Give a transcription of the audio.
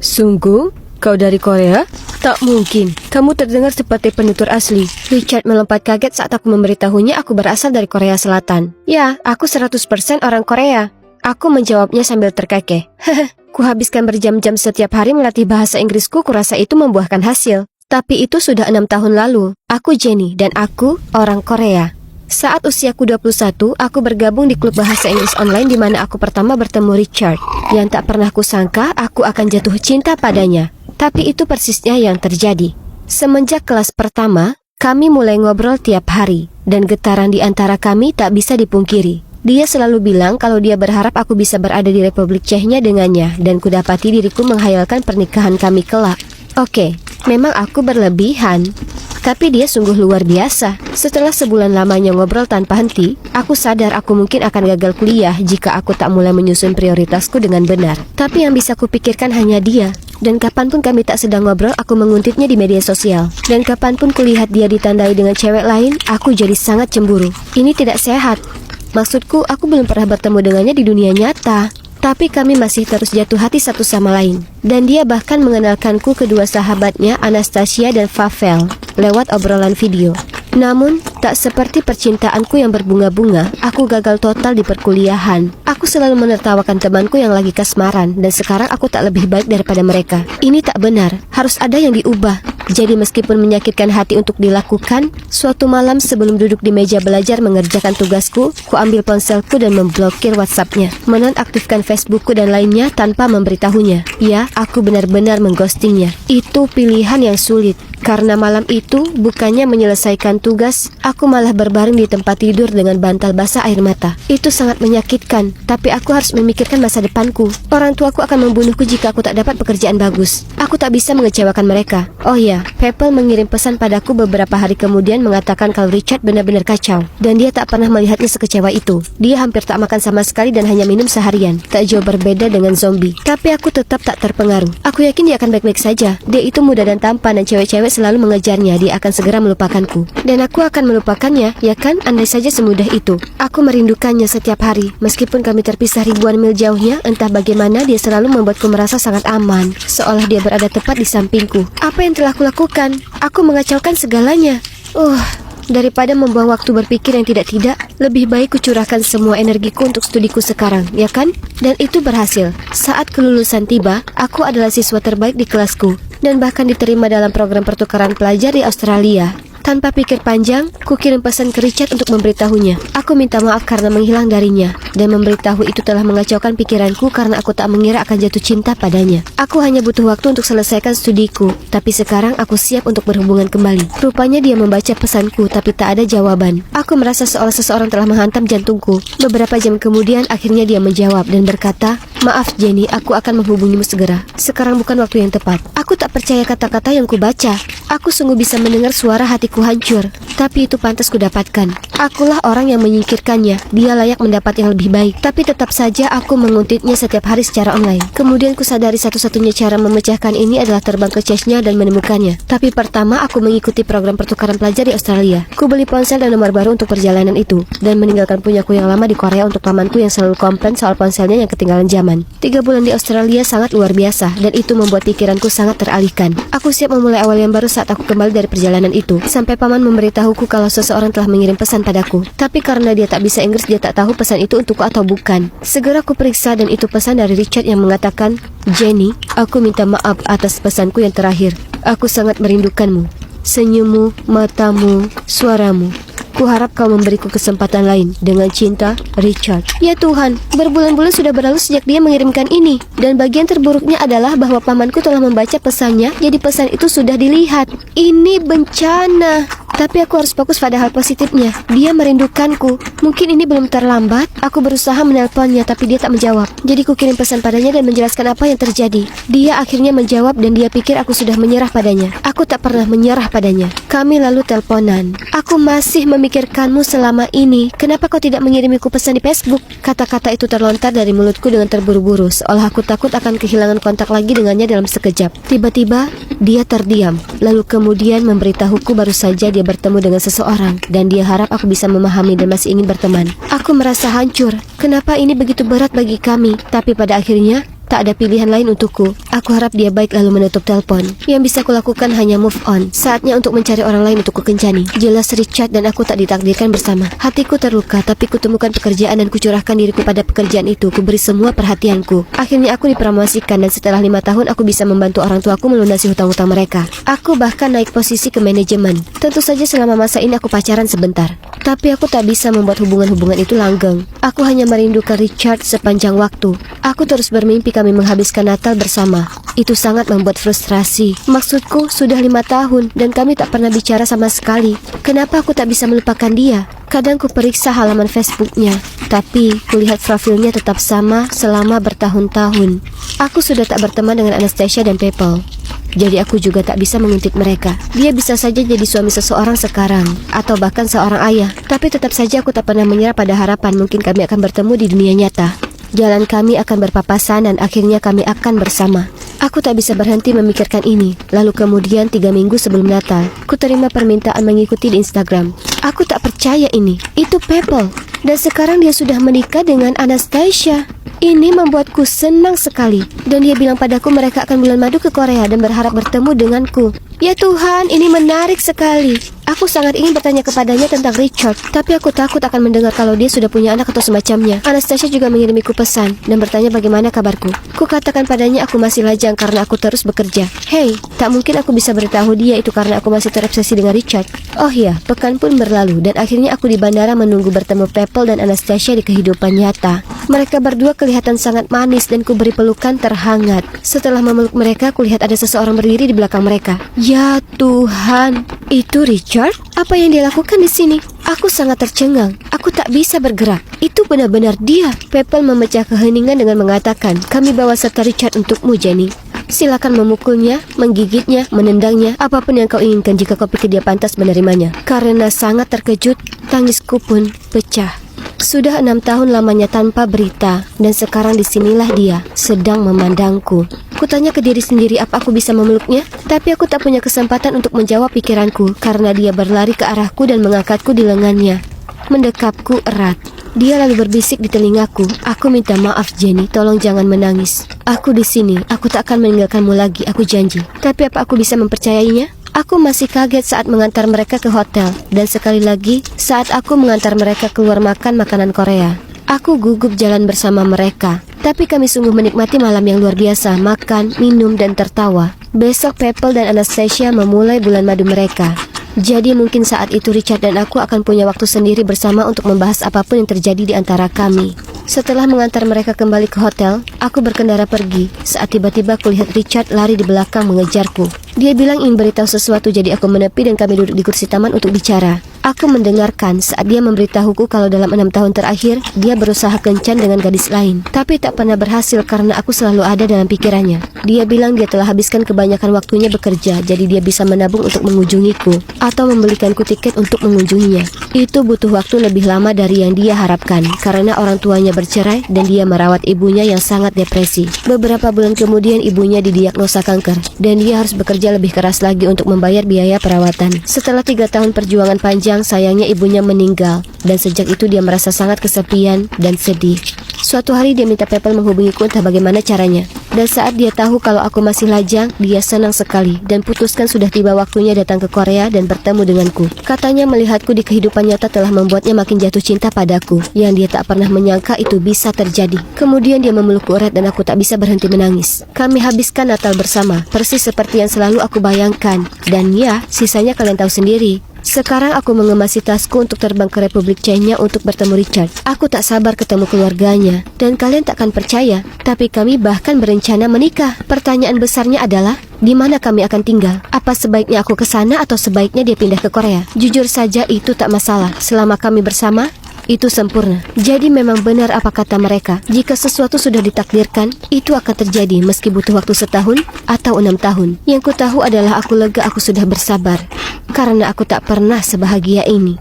Sungguh? Kau dari Korea? Tak mungkin. Kamu terdengar seperti penutur asli. Richard melompat kaget saat aku memberitahunya aku berasal dari Korea Selatan. Ya, aku 100% orang Korea. Aku menjawabnya sambil terkekeh. Kuhabiskan berjam-jam setiap hari melatih bahasa Inggrisku, kurasa itu membuahkan hasil. Tapi itu sudah 6 tahun lalu. Aku Jenny dan aku orang Korea. Saat usiaku 21, aku bergabung di klub bahasa Inggris online di mana aku pertama bertemu Richard. Yang tak pernah kusangka aku akan jatuh cinta padanya. Tapi itu persisnya yang terjadi. Semenjak kelas pertama, kami mulai ngobrol tiap hari. Dan getaran di antara kami tak bisa dipungkiri. Dia selalu bilang kalau dia berharap aku bisa berada di Republik Cehnya dengannya. Dan kudapati diriku menghayalkan pernikahan kami kelak. Oke, memang aku berlebihan. Tapi dia sungguh luar biasa. Setelah sebulan lamanya ngobrol tanpa henti, aku sadar aku mungkin akan gagal kuliah jika aku tak mulai menyusun prioritasku dengan benar. Tapi yang bisa kupikirkan hanya dia. Dan kapanpun kami tak sedang ngobrol, aku menguntitnya di media sosial. Dan kapanpun kulihat dia ditandai dengan cewek lain, aku jadi sangat cemburu. Ini tidak sehat. Maksudku, aku belum pernah bertemu dengannya di dunia nyata. Tapi kami masih terus jatuh hati satu sama lain. Dan dia bahkan mengenalkanku kedua sahabatnya, Anastasia dan Pavel, lewat obrolan video. Namun, tak seperti percintaanku yang berbunga-bunga, aku gagal total di perkuliahan. Aku selalu menertawakan temanku yang lagi kasmaran, dan sekarang aku tak lebih baik daripada mereka. Ini tak benar, harus ada yang diubah. Jadi meskipun menyakitkan hati untuk dilakukan, suatu malam sebelum duduk di meja belajar mengerjakan tugasku, ku ambil ponselku dan memblokir WhatsApp-nya, menonaktifkan Facebookku dan lainnya tanpa memberitahunya. Ya, aku benar-benar mengghostingnya. Itu pilihan yang sulit. Karena malam itu, bukannya menyelesaikan tugas, aku malah berbaring di tempat tidur dengan bantal basah air mata. Itu sangat menyakitkan, tapi aku harus memikirkan masa depanku. Orang tuaku akan membunuhku jika aku tak dapat pekerjaan bagus. Aku tak bisa mengecewakan mereka. Oh ya, Pavel mengirim pesan padaku beberapa hari kemudian mengatakan kalau Richard benar-benar kacau. Dan dia tak pernah melihatnya sekecewa itu. Dia hampir tak makan sama sekali dan hanya minum seharian. Tak jauh berbeda dengan zombie. Tapi aku tetap tak terpengaruh. Aku yakin dia akan baik-baik saja. Dia itu muda dan tampan dan cewek-cewek selalu mengejarnya. Dia akan segera melupakanku. Dan aku akan melupakannya, ya kan? Andai saja semudah itu. Aku merindukannya setiap hari. Meskipun kami terpisah ribuan mil jauhnya, entah bagaimana dia selalu membuatku merasa sangat aman. Seolah dia berada tepat di sampingku. Apa yang telah kulakukan? Aku mengacaukan segalanya. Daripada membuang waktu berpikir yang tidak-tidak, lebih baik kucurahkan semua energiku untuk studiku sekarang, ya kan? Dan itu berhasil. Saat kelulusan tiba, aku adalah siswa terbaik di kelasku. Dan bahkan diterima dalam program pertukaran pelajar di Australia. Tanpa pikir panjang, kukirim pesan ke Richard untuk memberitahunya. Aku minta maaf karena menghilang darinya. Dan memberitahu itu telah mengacaukan pikiranku karena aku tak mengira akan jatuh cinta padanya. Aku hanya butuh waktu untuk selesaikan studiku. Tapi sekarang aku siap untuk berhubungan kembali. Rupanya dia membaca pesanku, tapi tak ada jawaban. Aku merasa seolah seseorang telah menghantam jantungku. Beberapa jam kemudian, akhirnya dia menjawab dan berkata, "Maaf Jenny, aku akan menghubungimu segera. Sekarang bukan waktu yang tepat." Aku tak percaya kata-kata yang kubaca. Aku sungguh bisa mendengar suara hatiku hancur. Tapi itu pantas kudapatkan. Akulah orang yang menyingkirkannya. Dia layak mendapat yang lebih baik. Tapi tetap saja aku menguntitnya setiap hari secara online. Kemudian kusadari satu-satunya cara memecahkan ini adalah terbang ke Chechnya dan menemukannya. Tapi pertama aku mengikuti program pertukaran pelajar di Australia. Ku beli ponsel dan nomor baru untuk perjalanan itu. Dan meninggalkan punyaku yang lama di Korea untuk pamanku yang selalu komplain soal ponselnya yang ketinggalan zaman. 3 bulan di Australia sangat luar biasa. Dan itu membuat pikiranku sangat teralihkan. Aku siap memulai awal yang baru saat aku kembali dari perjalanan itu. Sampai paman memberitahuku kalau seseorang telah mengirim pesan padaku. Tapi karena dia tak bisa Inggris, dia tak tahu pesan itu untukku atau bukan. Segera aku periksa dan itu pesan dari Richard yang mengatakan, "Jenny, aku minta maaf atas pesanku yang terakhir. Aku sangat merindukanmu. Senyummu, matamu, suaramu. Kuharap kau memberiku kesempatan lain. Dengan cinta, Richard." Ya Tuhan, berbulan-bulan sudah berlalu sejak dia mengirimkan ini. Dan bagian terburuknya adalah bahwa pamanku telah membaca pesannya, jadi pesan itu sudah dilihat. Ini bencana. Tapi aku harus fokus pada hal positifnya. Dia merindukanku. Mungkin ini belum terlambat. Aku berusaha menelponnya, tapi dia tak menjawab. Jadi ku kirim pesan padanya dan menjelaskan apa yang terjadi. Dia akhirnya menjawab dan dia pikir aku sudah menyerah padanya. Aku tak pernah menyerah padanya. Kami lalu teleponan. "Aku masih memikirkanmu selama ini. Kenapa kau tidak mengirimiku pesan di Facebook?" Kata-kata itu terlontar dari mulutku dengan terburu-buru, seolah aku takut akan kehilangan kontak lagi dengannya dalam sekejap. Tiba-tiba, dia terdiam. Lalu kemudian memberitahuku baru saja dia bertemu dengan seseorang dan dia harap aku bisa memahami dan masih ingin berteman. Aku merasa hancur. Kenapa ini begitu berat bagi kami? Tapi pada akhirnya Tak ada pilihan lain untukku. Aku harap dia baik lalu menutup telepon. Yang bisa kulakukan hanya move on. Saatnya untuk mencari orang lain untuk kukencani. Jelas Richard dan aku tak ditakdirkan bersama. Hatiku terluka, tapi kutemukan pekerjaan dan kucurahkan diriku pada pekerjaan itu. Kuberi semua perhatianku. Akhirnya aku dipromosikan dan setelah 5 tahun aku bisa membantu orang tuaku melunasi hutang-hutang mereka. Aku bahkan naik posisi ke manajemen. Tentu saja selama masa ini aku pacaran sebentar. Tapi aku tak bisa membuat hubungan-hubungan itu langgeng. Aku hanya merindukan Richard sepanjang waktu. Aku terus bermimpi kami menghabiskan Natal bersama. Itu sangat membuat frustrasi. Maksudku, sudah 5 tahun dan kami tak pernah bicara sama sekali. Kenapa aku tak bisa melupakan dia? Kadang ku periksa halaman Facebooknya, tapi kulihat profilnya tetap sama selama bertahun-tahun. Aku sudah tak berteman dengan Anastasia dan People. Jadi aku juga tak bisa mengintip mereka. Dia bisa saja jadi suami seseorang sekarang, atau bahkan seorang ayah. Tapi tetap saja aku tak pernah menyerah pada harapan mungkin kami akan bertemu di dunia nyata. Jalan kami akan berpapasan dan akhirnya kami akan bersama. Aku tak bisa berhenti memikirkan ini. Lalu kemudian 3 minggu sebelum Natal, ku terima permintaan mengikuti di Instagram. Aku tak percaya ini. Itu People. Dan sekarang dia sudah menikah dengan Anastasia. Ini membuatku senang sekali. Dan dia bilang padaku mereka akan bulan madu ke Korea dan berharap bertemu denganku. Ya Tuhan, ini menarik sekali. Aku sangat ingin bertanya kepadanya tentang Richard, tapi aku takut akan mendengar kalau dia sudah punya anak atau semacamnya. Anastasia juga mengirimiku pesan dan bertanya bagaimana kabarku. Ku katakan padanya aku masih lajang karena aku terus bekerja. Hei, tak mungkin aku bisa beritahu dia itu karena aku masih terobsesi dengan Richard. Oh iya, pekan pun berlalu dan akhirnya aku di bandara menunggu bertemu People dan Anastasia di kehidupan nyata. Mereka berdua kelihatan sangat manis dan ku beri pelukan terhangat. Setelah memeluk mereka, kulihat ada seseorang berdiri di belakang mereka. Ya Tuhan, itu Richard? Apa yang dia lakukan di sini? Aku sangat tercengang. Aku tak bisa bergerak. Itu benar-benar dia. People memecah keheningan dengan mengatakan, kami bawa serta Richard untukmu, Jenny. Silakan memukulnya, menggigitnya, menendangnya, apapun yang kau inginkan jika kau pikir dia pantas menerimanya. Karena sangat terkejut, tangisku pun pecah. Sudah 6 tahun lamanya tanpa berita, dan sekarang disinilah dia, sedang memandangku. Kutanya ke diri sendiri apa aku bisa memeluknya, tapi aku tak punya kesempatan untuk menjawab pikiranku, karena dia berlari ke arahku dan mengangkatku di lengannya, mendekapku erat. Dia lalu berbisik di telingaku, aku minta maaf Jenny, tolong jangan menangis. Aku di sini, aku tak akan meninggalkanmu lagi, aku janji. Tapi apa aku bisa mempercayainya? Aku masih kaget saat mengantar mereka ke hotel. Dan sekali lagi, saat aku mengantar mereka keluar makan makanan Korea. Aku gugup jalan bersama mereka. Tapi kami sungguh menikmati malam yang luar biasa. Makan, minum, dan tertawa. Besok People dan Anastasia memulai bulan madu mereka. Jadi mungkin saat itu Richard dan aku akan punya waktu sendiri bersama untuk membahas apapun yang terjadi di antara kami. Setelah mengantar mereka kembali ke hotel, aku berkendara pergi. Saat tiba-tiba kulihat Richard lari di belakang mengejarku. Dia bilang ingin beritahu sesuatu, jadi aku menepi dan kami duduk di kursi taman untuk bicara. Aku mendengarkan saat dia memberitahuku kalau dalam 6 tahun terakhir dia berusaha kencan dengan gadis lain, tapi tak pernah berhasil karena aku selalu ada dalam pikirannya. Dia bilang dia telah habiskan kebanyakan waktunya bekerja, jadi dia bisa menabung untuk mengunjungiku atau membelikanku tiket untuk mengunjunginya. Itu butuh waktu lebih lama dari yang dia harapkan karena orang tuanya bercerai dan dia merawat ibunya yang sangat depresi. Beberapa bulan kemudian ibunya didiagnosa kanker dan dia harus bekerja lebih keras lagi untuk membayar biaya perawatan. Setelah 3 tahun perjuangan panjang, sayangnya ibunya meninggal dan sejak itu dia merasa sangat kesepian dan sedih. Suatu hari dia minta People menghubungiku entah bagaimana caranya. Dan saat dia tahu kalau aku masih lajang, dia senang sekali dan putuskan sudah tiba waktunya datang ke Korea dan bertemu denganku. Katanya melihatku di kehidupan nyata telah membuatnya makin jatuh cinta padaku, yang dia tak pernah menyangka itu bisa terjadi. Kemudian dia memelukku erat dan aku tak bisa berhenti menangis. Kami habiskan Natal bersama, persis seperti yang selalu aku bayangkan. Dan ya, sisanya kalian tahu sendiri. Sekarang aku mengemasi tasku untuk terbang ke Republik China untuk bertemu Richard. Aku tak sabar ketemu keluarganya. Dan kalian takkan percaya, tapi kami bahkan berencana menikah. Pertanyaan besarnya adalah, di mana kami akan tinggal? Apa sebaiknya aku ke sana atau sebaiknya dia pindah ke Korea? Jujur saja itu tak masalah. Selama kami bersama, itu sempurna. Jadi memang benar apa kata mereka, jika sesuatu sudah ditakdirkan, itu akan terjadi meski butuh waktu 1 tahun atau 6 tahun. Yang ku tahu adalah aku lega aku sudah bersabar, karena aku tak pernah sebahagia ini.